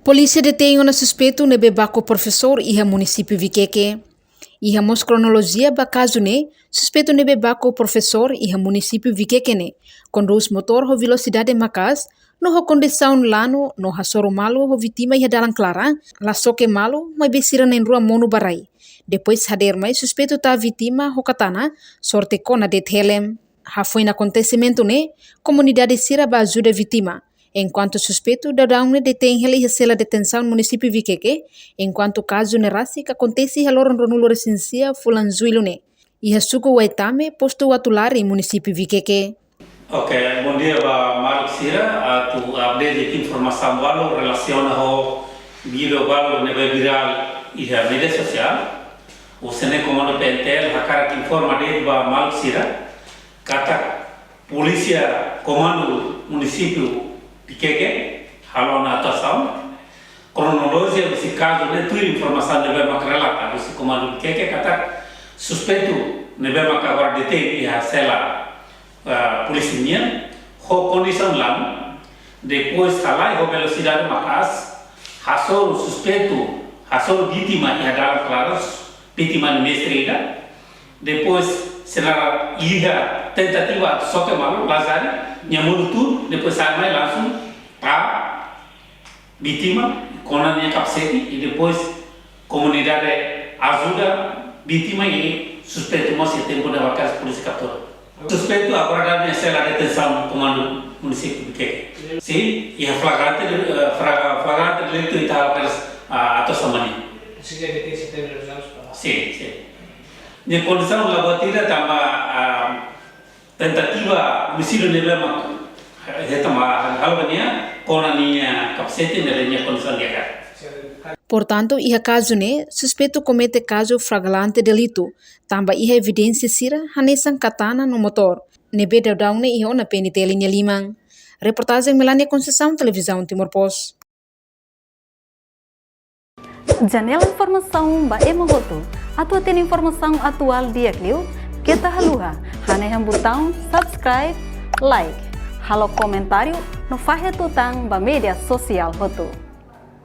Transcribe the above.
Polícia detém um suspeito nebe bako professor iha município Viqueque. Iha mos cronologia ba caso ne, suspeito nebe bako professor iha município Viqueque ne, conduz motor ho velocidade macas, no ho condição lano, no ha soro malo ho vítima iha dalang clara, la soque malo, mai besira na rua mono barai. Depois hader mai suspeito ta vítima ho katana, sorte kona det helem. Ha foi na acontecimento ne, comunidade sira ba ajuda vítima. Enquanto suspeito, Dadaune detém ele recela detenção no município Viqueque, enquanto caso nerasi que acontece haloron ronulo recensia fulanzuilo ne. E suco waitame posto atular em município Viqueque. Ok, bom dia para Marco Sira, tu update de informação balu relaciona ao vídeo balu nebe viral e a mídia social. O sene comando PNTL hakara informa de ba Marco Sira, kata polícia comando município Viqueque, halo na atuação, cronologia desse caso, né, tudo informação nebe makrelata, desse comando Viqueque, kata suspeito nebe makagora detém e a cela polícia minha, ho condição lá, depois halai ho velocidade macas, hasor suspeito, hasor vítima e adalah claros, vítima mestrega, depois será iha tentativa só que malu lazari, nyamur tudo, depois sai mais langsung para vítima, konannya kapseti, e depois comunidade ajuda vítima e suspeito masih tempo da vakas polícia captura. Suspeito agora da cela de detenção comando município Viqueque. Sim, e a flagrante delito está até semana. Sim, sim. De condição laboratória também tentativa homicídio nevema retama halvania konania kapsete nelenya condição legal. Portanto, iha caso ne, suspeito comete caso flagrante delito, tamba iha evidência sira hanesan katana no motor, nebe daudaune iha na PNT linha Limang. Reportagem Melania Conceição, Televisão Timor Post. Janela informação ba emohoto, atua tem informação atual dia clio, kita haluha, haneham botão subscribe, like, halo comentário, no fahe tutang ba media sosial hoto.